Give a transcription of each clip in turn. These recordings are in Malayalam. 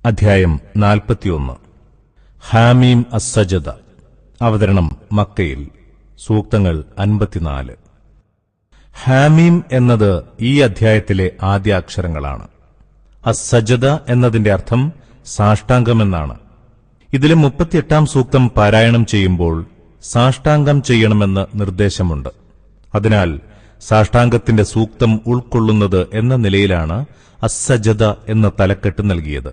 അധ്യായം 41. ഹാമീം അസ്സജദ. അവതരണം മക്കയിൽ. സൂക്തങ്ങൾ 54. ഹാമീം എന്നത് ഈ അധ്യായത്തിലെ ആദ്യാക്ഷരങ്ങളാണ്. അസ്സജദ എന്നതിന്റെ അർത്ഥം സാഷ്ടാംഗമെന്നാണ്. ഇതിലെ 38-ാം സൂക്തം പാരായണം ചെയ്യുമ്പോൾ സാഷ്ടാംഗം ചെയ്യണമെന്ന് നിർദ്ദേശമുണ്ട്. അതിനാൽ സാഷ്ടാംഗത്തിന്റെ സൂക്തം ഉൾക്കൊള്ളുന്നത് എന്ന നിലയിലാണ് അസ്സജദ എന്ന തലക്കെട്ട് നൽകിയത്.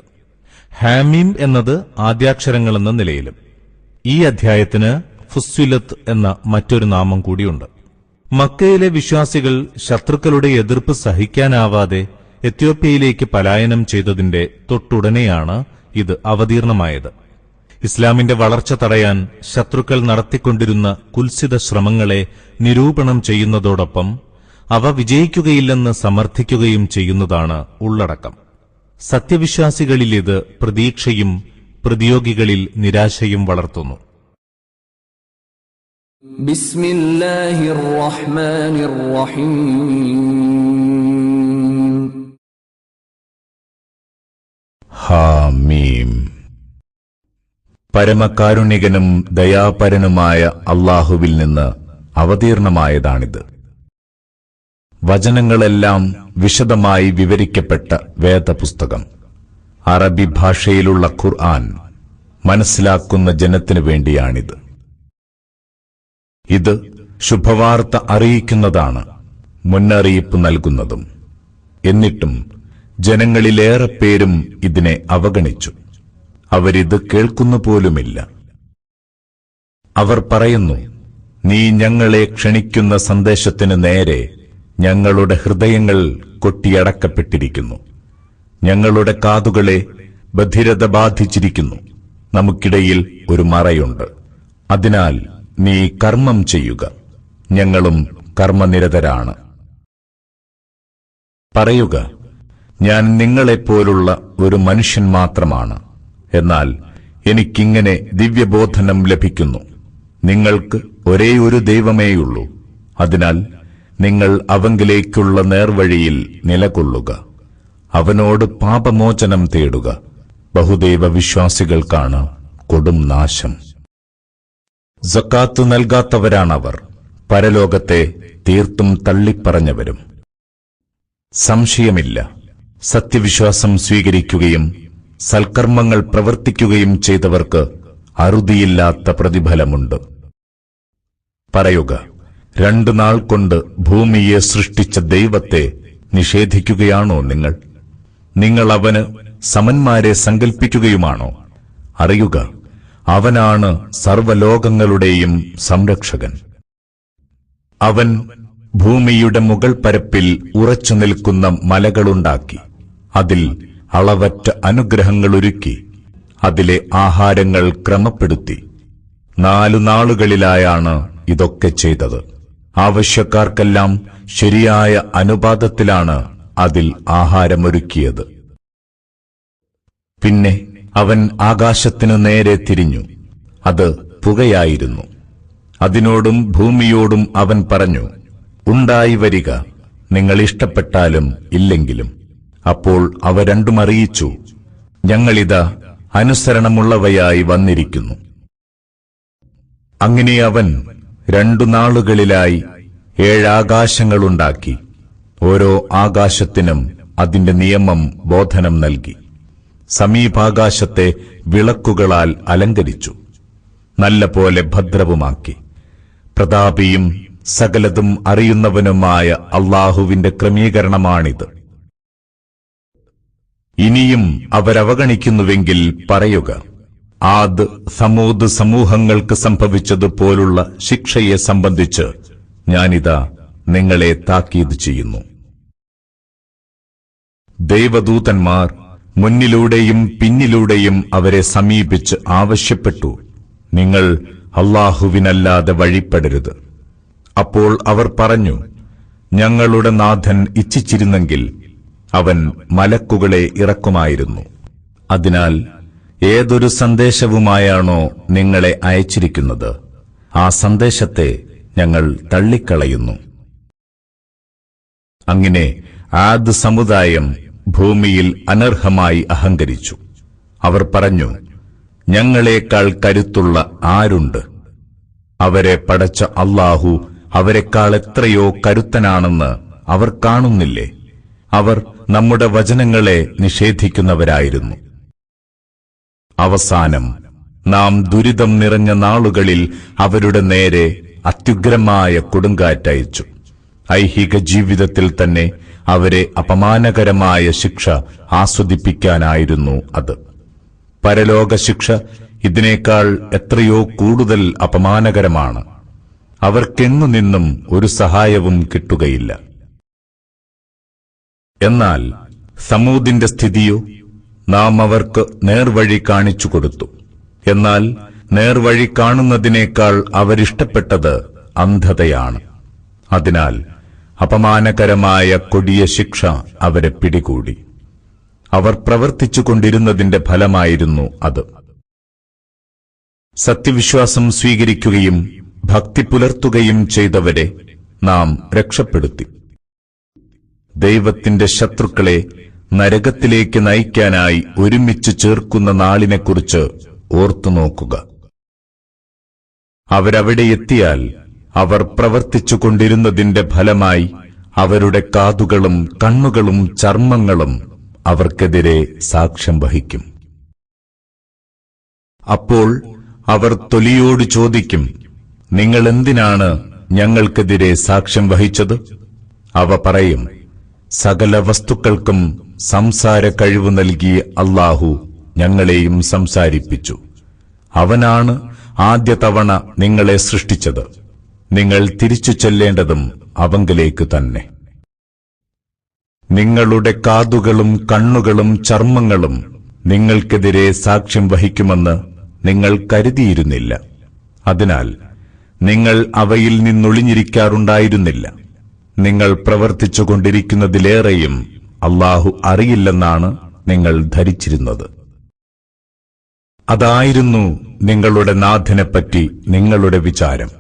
ഹാമീം എന്നത് ആദ്യാക്ഷരങ്ങളെന്ന നിലയിലും. ഈ അധ്യായത്തിന് ഫുസ്സിലത്ത് എന്ന മറ്റൊരു നാമം കൂടിയുണ്ട്. മക്കയിലെ വിശ്വാസികൾ ശത്രുക്കളുടെ എതിർപ്പ് സഹിക്കാനാവാതെ എത്യോപ്യയിലേക്ക് പലായനം ചെയ്തതിന്റെ തൊട്ടുടനെയാണ് ഇത് അവതീർണമായത്. ഇസ്ലാമിന്റെ വളർച്ച തടയാൻ ശത്രുക്കൾ നടത്തിക്കൊണ്ടിരുന്ന കുൽസിത ശ്രമങ്ങളെ നിരൂപണം ചെയ്യുന്നതോടൊപ്പം അവ വിജയിക്കുകയില്ലെന്ന് സമർത്ഥിക്കുകയും ചെയ്യുന്നതാണ് ഉള്ളടക്കം. സത്യവിശ്വാസികളിൽ ഇത് പ്രതീക്ഷയും പ്രതിയോഗികളിൽ നിരാശയും വളർത്തുന്നു. ബിസ്മില്ലാഹിർ റഹ്മാനിർ റഹീം. ഹാമീം. പരമകാരുണികനും ദയാപരനുമായ അല്ലാഹുവിൽ നിന്ന് അവതീർണമായതാണിത്. വചനങ്ങളെല്ലാം വിശദമായി വിവരിക്കപ്പെട്ട വേദപുസ്തകം. അറബി ഭാഷയിലുള്ള ഖുർആൻ മനസ്സിലാക്കുന്ന ജനത്തിനു വേണ്ടിയാണിത്. ഇത് ശുഭവാർത്ത അറിയിക്കുന്നതാണ്, മുന്നറിയിപ്പ് നൽകുന്നതും. എന്നിട്ടും ജനങ്ങളിലേറെ പേരും ഇതിനെ അവഗണിച്ചു. അവരിത് കേൾക്കുന്നുപോലുമില്ല. അവർ പറയുന്നു, നീ ഞങ്ങളെ ക്ഷണിക്കുന്ന സന്ദേശത്തിനു നേരെ ഞങ്ങളുടെ ഹൃദയങ്ങൾ കൊട്ടിയടക്കപ്പെട്ടിരിക്കുന്നു. ഞങ്ങളുടെ കാതുകളെ ബധിരത ബാധിച്ചിരിക്കുന്നു. നമുക്കിടയിൽ ഒരു മറയുണ്ട്. അതിനാൽ നീ കർമ്മം ചെയ്യുക. ഞങ്ങളും കർമ്മനിരതരാണ്. പറയുക, ഞാൻ നിങ്ങളെപ്പോലുള്ള ഒരു മനുഷ്യൻ മാത്രമാണ്. എന്നാൽ എനിക്കിങ്ങനെ ദിവ്യബോധനം ലഭിക്കുന്നു. നിങ്ങൾക്ക് ഒരേ ഒരു ദൈവമേയുള്ളൂ. അതിനാൽ നിങ്ങൾ അവങ്കിലേക്കുള്ള നേർവഴിയിൽ നിലകൊള്ളുക. അവനോട് പാപമോചനം തേടുക. ബഹുദൈവ വിശ്വാസികൾക്കാണ് കൊടും നാശം. സക്കാത്ത് നൽകാത്തവരാണവർ. പരലോകത്തെ തീർത്തും തള്ളിപ്പറഞ്ഞവരും. സംശയമില്ല, സത്യവിശ്വാസം സ്വീകരിക്കുകയും സൽക്കർമ്മങ്ങൾ പ്രവർത്തിക്കുകയും ചെയ്തവർക്ക് അറുതിയില്ലാത്ത പ്രതിഫലമുണ്ട്. പറയുക, 2 നാൾ കൊണ്ട് ഭൂമിയെ സൃഷ്ടിച്ച ദൈവത്തെ നിഷേധിക്കുകയാണോ നിങ്ങൾ? നിങ്ങൾ അവന് സമന്മാരെ സങ്കൽപ്പിക്കുകയുമാണോ? അറിയുക, അവനാണ് സർവ്വലോകങ്ങളുടെയും സംരക്ഷകൻ. അവൻ ഭൂമിയുടെ മുകൾ പരപ്പിൽ ഉറച്ചു നിൽക്കുന്ന മലകളുണ്ടാക്കി അതിൽ അളവറ്റ അനുഗ്രഹങ്ങളൊരുക്കി അതിലെ ആഹാരങ്ങൾ ക്രമപ്പെടുത്തി. 4 നാളുകളിലായാണ് ഇതൊക്കെ ചെയ്തത്. ആവശ്യക്കാർക്കെല്ലാം ശരിയായ അനുപാതത്തിലാണ് അതിൽ ആഹാരമൊരുക്കിയത്. പിന്നെ അവൻ ആകാശത്തിനു നേരെ തിരിഞ്ഞു. അത് പുകയായിരുന്നു. അതിനോടും ഭൂമിയോടും അവൻ പറഞ്ഞു, ഉണ്ടായി വരിക, നിങ്ങൾ ഇഷ്ടപ്പെട്ടാലും ഇല്ലെങ്കിലും. അപ്പോൾ അവ രണ്ടും അറിയിച്ചു, ഞങ്ങളിതാ അനുസരണമുള്ളവയായി വന്നിരിക്കുന്നു. അങ്ങനെ അവൻ 2 നാളുകളിലായി 7 ആകാശങ്ങളുണ്ടാക്കി. ഓരോ ആകാശത്തിനും അതിന്റെ നിയമം ബോധനം നൽകി. സമീപാകാശത്തെ വിളക്കുകളാൽ അലങ്കരിച്ചു. നല്ല പോലെ ഭദ്രവുമാക്കി. പ്രതാപിയും സകലതും അറിയുന്നവനുമായ അല്ലാഹുവിന്റെ ക്രമീകരണമാണിത്. ഇനിയും അവരവഗണിക്കുന്നുവെങ്കിൽ പറയുക, ആദ് സമൂദ് സമൂഹങ്ങൾക്ക് സംഭവിച്ചതുപോലുള്ള ശിക്ഷയെ സംബന്ധിച്ച് ഞാനിതാ നിങ്ങളെ താക്കീത് ചെയ്യുന്നു. ദൈവദൂതന്മാർ മുന്നിലൂടെയും പിന്നിലൂടെയും അവരെ സമീപിച്ച് ആവശ്യപ്പെട്ടു, നിങ്ങൾ അല്ലാഹുവിനല്ലാതെ വഴിപ്പെടരുത്. അപ്പോൾ അവർ പറഞ്ഞു, ഞങ്ങളുടെ നാഥൻ ഇച്ഛിച്ചിരുന്നെങ്കിൽ അവൻ മലക്കുകളെ ഇറക്കുമായിരുന്നു. അതിനാൽ ഏതൊരു സന്ദേശവുമായാണോ നിങ്ങളെ അയച്ചിരിക്കുന്നത്, ആ സന്ദേശത്തെ ഞങ്ങൾ തള്ളിക്കളയുന്നു. അങ്ങനെ ആദ് സമുദായം ഭൂമിയിൽ അനർഹമായി അഹങ്കരിച്ചു. അവർ പറഞ്ഞു, ഞങ്ങളെക്കാൾ കരുത്തുള്ള ആരുണ്ട്? അവരെ പടച്ച അല്ലാഹു അവരെക്കാൾ എത്രയോ കരുത്തനാണെന്ന് അവർ കാണുന്നില്ലേ? അവർ നമ്മുടെ വചനങ്ങളെ നിഷേധിക്കുന്നവരായിരുന്നു. അവസാനം നാം ദുരിതം നിറഞ്ഞ നാളുകളിൽ അവരുടെ നേരെ അത്യുഗ്രമായ കൊടുങ്കാറ്റയച്ചു. ഐഹിക ജീവിതത്തിൽ തന്നെ അവരെ അപമാനകരമായ ശിക്ഷ ആസ്വദിപ്പിക്കാനായിരുന്നു അത്. പരലോക ശിക്ഷ ഇതിനേക്കാൾ എത്രയോ കൂടുതൽ അപമാനകരമാണ്. അവർക്കെങ്ങുനിന്നും ഒരു സഹായവും കിട്ടുകയില്ല. എന്നാൽ സമൂദിന്റെ സ്ഥിതിയോ, നാം അവർക്ക് നേർവഴി കാണിച്ചു കൊടുത്തു. എന്നാൽ നേർവഴി കാണുന്നതിനേക്കാൾ അവരിഷ്ടപ്പെട്ടത് അന്ധതയാണ്. അതിനാൽ അപമാനകരമായ കൊടിയ ശിക്ഷ അവരെ പിടികൂടി. അവർ പ്രവർത്തിച്ചുകൊണ്ടിരുന്നതിന്റെ ഫലമായിരുന്നു അത്. സത്യവിശ്വാസം സ്വീകരിക്കുകയും ഭക്തി പുലർത്തുകയും ചെയ്തവരെ നാം രക്ഷപ്പെടുത്തി. ദൈവത്തിന്റെ ശത്രുക്കളെ നരകത്തിലേക്ക് നയിക്കാനായി ഒരുമിച്ച് ചേർക്കുന്ന നാളിനെക്കുറിച്ച് ഓർത്തുനോക്കുക. അവരവിടെ എത്തിയാൽ അവർ പ്രവർത്തിച്ചുകൊണ്ടിരുന്നതിന്റെ ഫലമായി അവരുടെ കാതുകളും കണ്ണുകളും ചർമ്മങ്ങളും അവർക്കെതിരെ സാക്ഷ്യം വഹിക്കും. അപ്പോൾ അവർ തൊലിയോട് ചോദിക്കും, നിങ്ങൾ എന്തിനാണ് ഞങ്ങൾക്കെതിരെ സാക്ഷ്യം വഹിച്ചത്? അവ പറയും, സകല വസ്തുക്കൾക്കും സംസാര കഴിവ് നൽകിയ അല്ലാഹു ഞങ്ങളെയും സംസാരിപ്പിച്ചു. അവനാണ് ആദ്യ തവണ നിങ്ങളെ സൃഷ്ടിച്ചത്. നിങ്ങൾ തിരിച്ചു ചെല്ലേണ്ടതും അവങ്കലേക്ക് തന്നെ. നിങ്ങളുടെ കാതുകളും കണ്ണുകളും ചർമ്മങ്ങളും നിങ്ങൾക്കെതിരെ സാക്ഷ്യം വഹിക്കുമെന്ന് നിങ്ങൾ കരുതിയിരുന്നില്ല. അതിനാൽ നിങ്ങൾ അവയിൽ നിന്നൊളിഞ്ഞിരിക്കാറുണ്ടായിരുന്നില്ല. നിങ്ങൾ പ്രവർത്തിച്ചുകൊണ്ടിരിക്കുന്നതിലേറെയും അല്ലാഹു അറിയില്ലെന്നാണ് നിങ്ങൾ ധരിച്ചിരുന്നത്. അതായിരുന്നു നിങ്ങളുടെ നാഥനെപ്പറ്റി നിങ്ങളുടെ വിചാരം.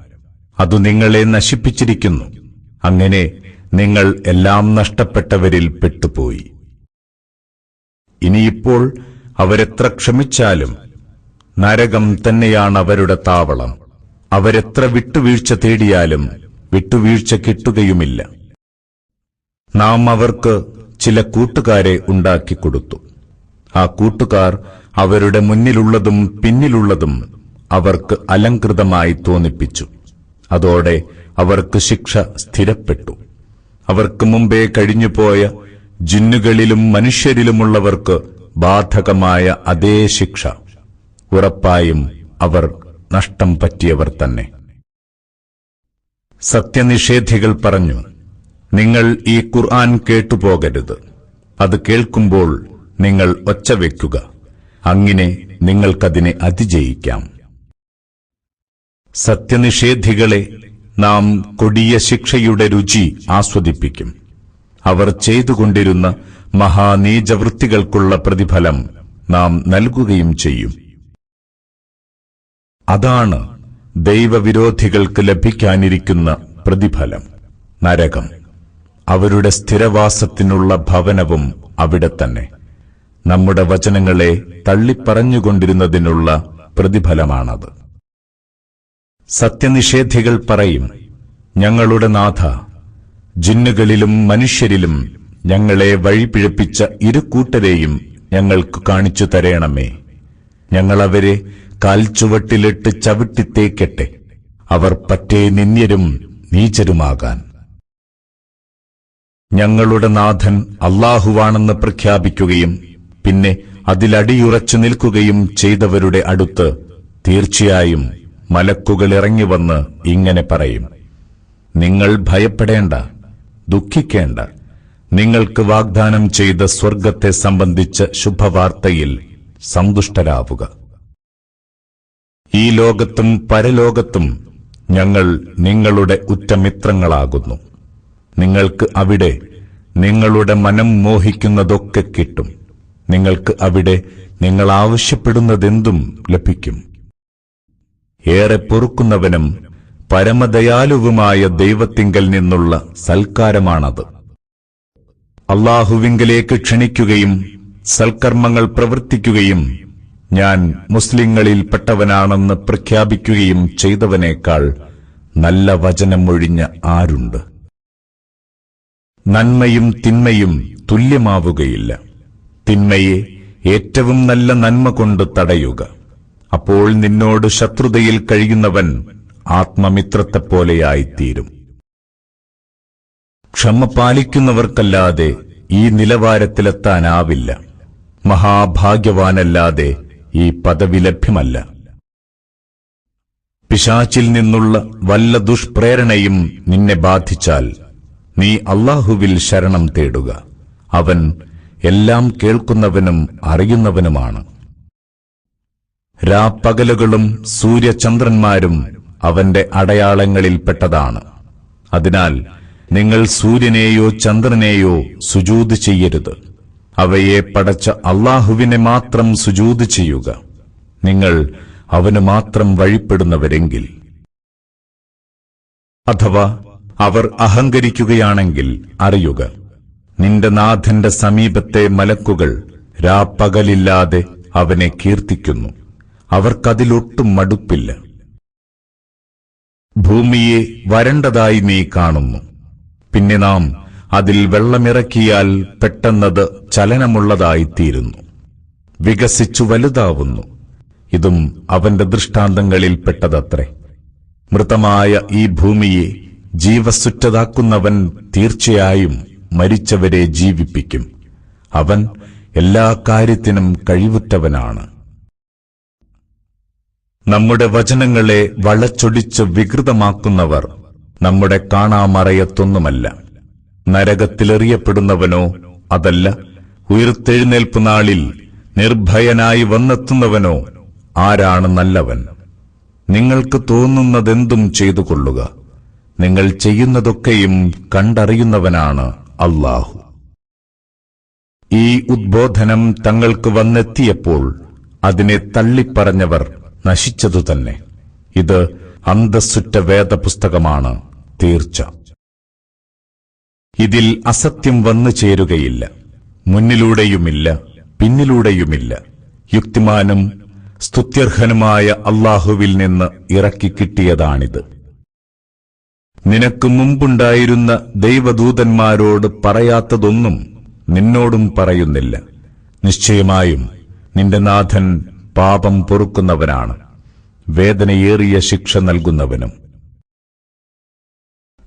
അതു നിങ്ങളെ നശിപ്പിച്ചിരിക്കുന്നു. അങ്ങനെ നിങ്ങൾ എല്ലാം നഷ്ടപ്പെട്ടവരിൽ പെട്ടുപോയി. ഇനിയിപ്പോൾ അവരെത്ര ക്ഷമിച്ചാലും നരകം തന്നെയാണ് അവരുടെ താവളം. അവരെത്ര വിട്ടുവീഴ്ച തേടിയാലും വിട്ടുവീഴ്ച കിട്ടുകയുമില്ല. നാം അവർക്ക് ചില കൂട്ടുകാരെ ഉണ്ടാക്കിക്കൊടുത്തു. ആ കൂട്ടുകാർ അവരുടെ മുന്നിലുള്ളതും പിന്നിലുള്ളതും അവർക്ക് അലങ്കൃതമായി തോന്നിപ്പിച്ചു. അതോടെ അവർക്ക് ശിക്ഷ സ്ഥിരപ്പെട്ടു. അവർക്ക് മുമ്പേ കഴിഞ്ഞുപോയ ജിന്നുകളിലും മനുഷ്യരിലുമുള്ളവർക്ക് ബാധകമായ അതേ ശിക്ഷ. ഉറപ്പായും അവർ നഷ്ടം പറ്റിയവർ തന്നെ. സത്യനിഷേധികൾ പറഞ്ഞു, നിങ്ങൾ ഈ ഖുർആൻ കേട്ടുപോകരുത്. അത് കേൾക്കുമ്പോൾ നിങ്ങൾ ഒച്ചവെക്കുക. അങ്ങനെ നിങ്ങൾക്കതിനെ അതിജയിക്കാം. സത്യനിഷേധികളെ നാം കൊടിയ ശിക്ഷയുടെ രുചി ആസ്വദിപ്പിക്കും. അവർ ചെയ്തുകൊണ്ടിരുന്ന മഹാനീചവൃത്തികൾക്കുള്ള പ്രതിഫലം നാം നൽകുകയും ചെയ്യും. അതാണ് ദൈവവിരോധികൾക്ക് ലഭിക്കാനിരിക്കുന്ന പ്രതിഫലം, നരകം. അവരുടെ സ്ഥിരവാസത്തിനുള്ള ഭവനവും അവിടെ തന്നെ. നമ്മുടെ വചനങ്ങളെ തള്ളിപ്പറഞ്ഞുകൊണ്ടിരുന്നതിനുള്ള പ്രതിഫലമാണത്. സത്യനിഷേധികൾ പറയും, ഞങ്ങളുടെ നാഥ, ജിന്നുകളിലും മനുഷ്യരിലും ഞങ്ങളെ വഴിപിഴപ്പിച്ച ഇരുകൂട്ടരെയും ഞങ്ങൾക്ക് കാണിച്ചു തരേണമേ. ഞങ്ങളവരെ കാൽച്ചുവട്ടിലിട്ട് ചവിട്ടിത്തേക്കട്ടെ, അവർ പറ്റേ നിന്ദ്യരും നീചരുമാകാൻ. ഞങ്ങളുടെ നാഥൻ അല്ലാഹുവാണെന്ന് പ്രഖ്യാപിക്കുകയും പിന്നെ അതിലടിയുറച്ചു നിൽക്കുകയും ചെയ്തവരുടെ അടുത്ത് തീർച്ചയായും മലക്കുകൾ ഇറങ്ങിവന്ന് ഇങ്ങനെ പറയും, നിങ്ങൾ ഭയപ്പെടേണ്ട, ദുഃഖിക്കേണ്ട. നിങ്ങൾക്ക് വാഗ്ദാനം ചെയ്ത സ്വർഗത്തെ സംബന്ധിച്ച ശുഭവാർത്തയിൽ സന്തുഷ്ടരാവുക. ഈ ലോകത്തും പരലോകത്തും ഞങ്ങൾ നിങ്ങളുടെ ഉറ്റമിത്രങ്ങളാകുന്നു. നിങ്ങൾക്ക് അവിടെ നിങ്ങളുടെ മനം മോഹിക്കുന്നതൊക്കെ കിട്ടും. നിങ്ങൾക്ക് അവിടെ നിങ്ങൾ ആവശ്യപ്പെടുന്നതെന്തും ലഭിക്കും. ഏറെ പൊറുക്കുന്നവനും പരമദയാലുവുമായ ദൈവത്തിങ്കൽ നിന്നുള്ള സൽക്കാരമാണത്. അല്ലാഹുവിങ്കലേക്ക് ക്ഷണിക്കുകയും സൽക്കർമ്മങ്ങൾ പ്രവർത്തിക്കുകയും ഞാൻ മുസ്ലിങ്ങളിൽപ്പെട്ടവനാണെന്ന് പ്രഖ്യാപിക്കുകയും ചെയ്തവനേക്കാൾ നല്ല വചനമൊഴിഞ്ഞ ആരുണ്ട്? നന്മയും തിന്മയും തുല്യമാവുകയില്ല. തിന്മയെ ഏറ്റവും നല്ല നന്മ കൊണ്ട് തടയുക. അപ്പോൾ നിന്നോട് ശത്രുതയിൽ കഴിയുന്നവൻ ആത്മമിത്രത്തെപ്പോലെയായിത്തീരും. ക്ഷമ പാലിക്കുന്നവർക്കല്ലാതെ ഈ നിലവാരത്തിലെത്താനാവില്ല. മഹാഭാഗ്യവാനല്ലാതെ ഈ പദവി ലഭ്യമല്ല. പിശാചിൽ നിന്നുള്ള വല്ല ദുഷ്പ്രേരണയും നിന്നെ ബാധിച്ചാൽ നീ അല്ലാഹുവിൽ ശരണം തേടുക. അവൻ എല്ലാം കേൾക്കുന്നവനും അറിയുന്നവനുമാണ്. രാപ്പകലുകളും സൂര്യചന്ദ്രന്മാരും അവന്റെ അടയാളങ്ങളിൽപ്പെട്ടതാണ്. അതിനാൽ നിങ്ങൾ സൂര്യനെയോ ചന്ദ്രനെയോ സുജൂദ് ചെയ്യരുത്. അവയെ പടച്ച അല്ലാഹുവിനെ മാത്രം സുജൂദ് ചെയ്യുക, നിങ്ങൾ അവന് മാത്രം വഴിപ്പെടുന്നവരെങ്കിൽ. അഥവാ അവർ അഹങ്കരിക്കുകയാണെങ്കിൽ അറിയുക, നിന്റെ നാഥന്റെ സമീപത്തെ മലക്കുകൾ രാപ്പകലില്ലാതെ അവനെ കീർത്തിക്കുന്നു. അവർക്കതിലൊട്ടും മടുപ്പില്ല. ഭൂമിയെ വരണ്ടതായി നീ കാണുന്നു. പിന്നെ നാം അതിൽ വെള്ളമിറക്കിയാൽ പെട്ടെന്നത് ചലനമുള്ളതായിത്തീരുന്നു, വികസിച്ചു വലുതാവുന്നു. ഇതും അവന്റെ ദൃഷ്ടാന്തങ്ങളിൽപ്പെട്ടതത്രേ. മൃതമായ ഈ ഭൂമിയെ ജീവസുറ്റതാക്കുന്നവൻ തീർച്ചയായും മരിച്ചവരെ ജീവിപ്പിക്കും. അവൻ എല്ലാ കാര്യത്തിനും കഴിവുറ്റവനാണ്. നമ്മുടെ വചനങ്ങളെ വളച്ചൊടിച്ച് വികൃതമാക്കുന്നവർ നമ്മുടെ കാണാമറയത്തൊന്നുമല്ല. നരകത്തിലെറിയപ്പെടുന്നവനോ അതല്ല ഉയിർത്തെഴുന്നേൽപ്പ് നാളിൽ നിർഭയനായി വന്നെത്തുന്നവനോ ആരാണ് നല്ലവൻ? നിങ്ങൾക്ക് തോന്നുന്നതെന്തും ചെയ്തുകൊള്ളുക. നിങ്ങൾ ചെയ്യുന്നതൊക്കെയും കണ്ടറിയുന്നവനാണ് അല്ലാഹു. ഈ ഉദ്ബോധനം തങ്ങൾക്ക് വന്നെത്തിയപ്പോൾ അതിനെ തള്ളിപ്പറഞ്ഞവർ നശിച്ചതുതന്നെ. ഇത് അന്തസ്സുറ്റ വേദപുസ്തകമാണ്, തീർച്ച. ഇതിൽ അസത്യം വന്നു ചേരുകയില്ല. മുന്നിലൂടെയുമില്ല പിന്നിലൂടെയുമില്ല. യുക്തിമാനും സ്തുത്യർഹനുമായ അല്ലാഹുവിൽ നിന്ന് ഇറക്കിക്കിട്ടിയതാണിത്. നിനക്ക് മുമ്പുണ്ടായിരുന്ന ദൈവദൂതന്മാരോട് പറയാത്തതൊന്നും നിന്നോടും പറയുന്നില്ല. നിശ്ചയമായും നിന്റെ നാഥൻ പാപം പൊറുക്കുന്നവനാണ്, വേദനയേറിയ ശിക്ഷ നൽകുന്നവനും.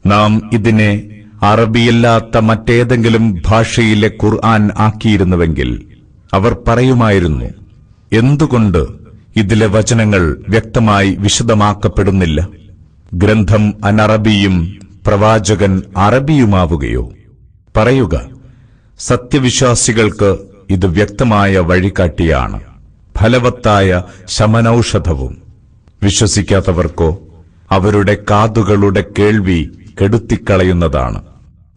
നാം ഇതിനെ അറബിയല്ലാത്ത മറ്റേതെങ്കിലും ഭാഷയിലെ ഖുർആൻ ആക്കിയിരുന്നുവെങ്കിൽ അവർ പറയുമായിരുന്നു, എന്തുകൊണ്ട് ഇതിലെ വചനങ്ങൾ വ്യക്തമായി വിശദമാക്കപ്പെടുന്നില്ല? ഗ്രന്ഥം അനറബിയും പ്രവാചകൻ അറബിയുമാവുകയോ? പറയുക, സത്യവിശ്വാസികൾക്ക് ഇത് വ്യക്തമായ വഴികാട്ടിയാണ്, ഫലവത്തായ ശമനൌഷധവും. വിശ്വസിക്കാത്തവർക്കോ അവരുടെ കാതുകളുടെ കേൾവി കെടുത്തിക്കളയുന്നതാണ്,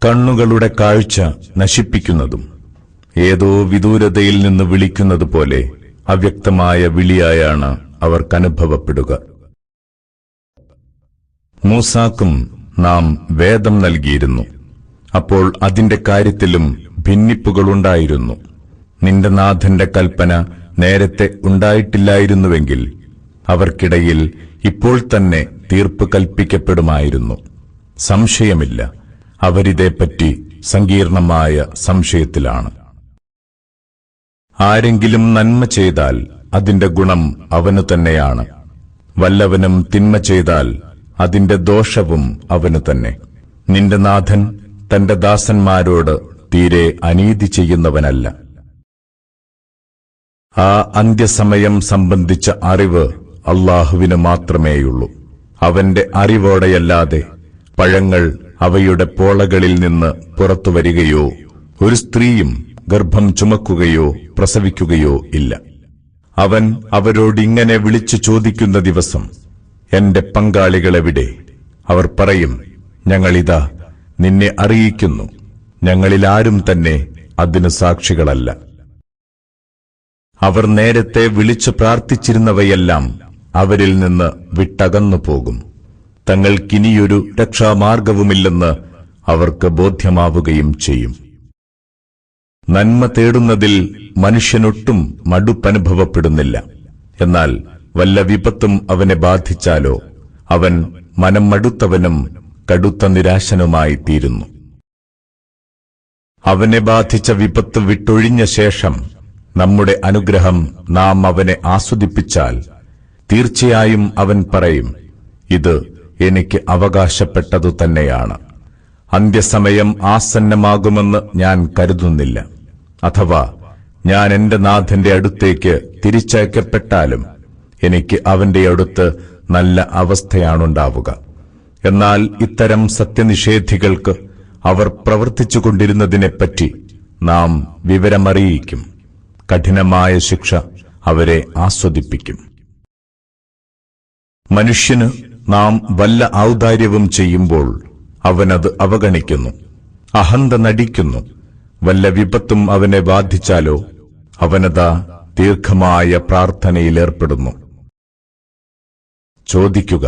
കണ്ണുകളുടെ കാഴ്ച നശിപ്പിക്കുന്നതും. ഏതോ വിദൂരതയിൽ നിന്ന് വിളിക്കുന്നത് പോലെ അവ്യക്തമായ വിളിയായാണ് അവർക്കനുഭവപ്പെടുക. മൂസാക്കും നാം വേദം നൽകിയിരുന്നു. അപ്പോൾ അതിന്റെ കാര്യത്തിലും ഭിന്നിപ്പുകളുണ്ടായിരുന്നു. നിന്റെ നാഥന്റെ കൽപ്പന നേരത്തെ ഉണ്ടായിട്ടില്ലായിരുന്നുവെങ്കിൽ അവർക്കിടയിൽ ഇപ്പോൾ തന്നെ തീർപ്പ് കൽപ്പിക്കപ്പെടുമായിരുന്നു. സംശയമില്ല, അവരിതേപ്പറ്റി സങ്കീർണമായ സംശയത്തിലാണ്. ആരെങ്കിലും നന്മ ചെയ്താൽ അതിന്റെ ഗുണം അവനു തന്നെയാണ്. വല്ലവനും തിന്മ ചെയ്താൽ അതിന്റെ ദോഷവും അവനു തന്നെ. നിന്റെ നാഥൻ തന്റെ ദാസന്മാരോട് തീരെ അനീതി ചെയ്യുന്നവനല്ല. ആ അന്ത്യസമയം സംബന്ധിച്ച അറിവ് അല്ലാഹുവിന് മാത്രമേയുള്ളൂ. അവന്റെ അറിവോടെയല്ലാതെ പഴങ്ങൾ അവയുടെ പോളകളിൽ നിന്ന് പുറത്തുവരികയോ ഒരു സ്ത്രീയും ഗർഭം ചുമക്കുകയോ പ്രസവിക്കുകയോ ഇല്ല. അവൻ അവരോടിങ്ങനെ വിളിച്ചു ചോദിക്കുന്ന ദിവസം, എന്റെ പങ്കാളികളെവിടെ? അവർ പറയും, ഞങ്ങളിതാ നിന്നെ അറിയിക്കുന്നു, ഞങ്ങളിലാരും തന്നെ അതിന് സാക്ഷികളല്ല. അവർ നേരത്തെ വിളിച്ചു പ്രാർത്ഥിച്ചിരുന്നവയെല്ലാം അവരിൽ നിന്ന് വിട്ടകന്നു പോകും. തങ്ങൾക്കിനിയൊരു രക്ഷാമാർഗവുമില്ലെന്ന് അവർക്ക് ബോധ്യമാവുകയും ചെയ്യും. നന്മ തേടുന്നതിൽ മനുഷ്യനൊട്ടും മടുപ്പനുഭവപ്പെടുന്നില്ല. എന്നാൽ വല്ല വിപത്തും അവനെ ബാധിച്ചാലോ അവൻ മനം മടുത്തവനും കടുത്ത നിരാശനുമായി തീരുന്നു. അവനെ ബാധിച്ച വിപത്ത് വിട്ടൊഴിഞ്ഞ ശേഷം നമ്മുടെ അനുഗ്രഹം നാം അവനെ ആസ്വദിപ്പിച്ചാൽ തീർച്ചയായും അവൻ പറയും, ഇത് എനിക്ക് അവകാശപ്പെട്ടതു തന്നെയാണ്. അന്ത്യസമയം ആസന്നമാകുമെന്ന് ഞാൻ കരുതുന്നില്ല. അഥവാ ഞാൻ എന്റെ നാഥന്റെ അടുത്തേക്ക് തിരിച്ചയക്കപ്പെട്ടാലും എനിക്ക് അവന്റെ അടുത്ത് നല്ല അവസ്ഥയാണുണ്ടാവുക. എന്നാൽ ഇത്തരം സത്യനിഷേധികൾക്ക് അവർ പ്രവർത്തിച്ചുകൊണ്ടിരുന്നതിനെപ്പറ്റി നാം വിവരമറിയിക്കും. കഠിനമായ ശിക്ഷ അവരെ ആസ്വദിപ്പിക്കും. മനുഷ്യന് നാം വല്ല ഔദാര്യവും ചെയ്യുമ്പോൾ അവനത് അവഗണിക്കുന്നു, അഹന്ത നടിക്കുന്നു. വല്ല വിപത്തും അവനെ ബാധിച്ചാലോ അവനതാ ദീർഘമായ പ്രാർത്ഥനയിലേർപ്പെടുന്നു. ചോദിക്കുക,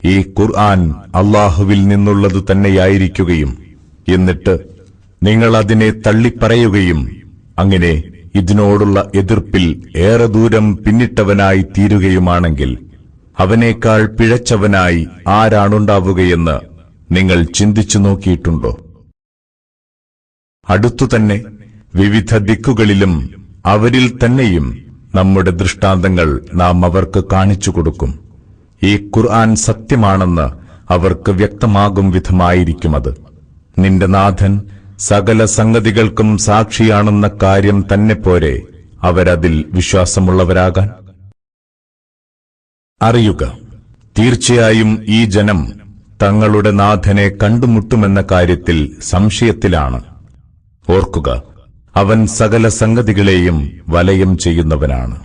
ഈ ഖുർആൻ അല്ലാഹുവിൽ നിന്നുള്ളതു തന്നെയായിരിക്കുകയും എന്നിട്ട് നിങ്ങൾ അതിനെ തള്ളിപ്പറയുകയും അങ്ങനെ ഇതിനോടുള്ള എതിർപ്പിൽ ഏറെ ദൂരം പിന്നിട്ടവനായി തീരുകയുമാണെങ്കിൽ അവനേക്കാൾ പിഴച്ചവനായി ആരാണുണ്ടാവുകയെന്ന് നിങ്ങൾ ചിന്തിച്ചു നോക്കിയിട്ടുണ്ടോ? അടുത്തുതന്നെ വിവിധ ദിക്കുകളിലും അവരിൽ തന്നെയും നമ്മുടെ ദൃഷ്ടാന്തങ്ങൾ നാം അവർക്ക് കാണിച്ചു കൊടുക്കും. ഈ ഖുർആൻ സത്യമാണെന്ന് അവർക്ക് വ്യക്തമാകും വിധമായിരിക്കുമത്. നിന്റെ നാഥൻ സകല സംഗതികൾക്കും സാക്ഷിയാണെന്ന കാര്യം തന്നെ പോരെ അവരതിൽ വിശ്വാസമുള്ളവരാകാൻ. അറിയുക, തീർച്ചയായും ഈ ജനം തങ്ങളുടെ നാഥനെ കണ്ടുമുട്ടുമെന്ന കാര്യത്തിൽ സംശയത്തിലാണ്. ഓർക്കുക, അവൻ സകല സംഗതികളെയും വലയം ചെയ്യുന്നവനാണ്.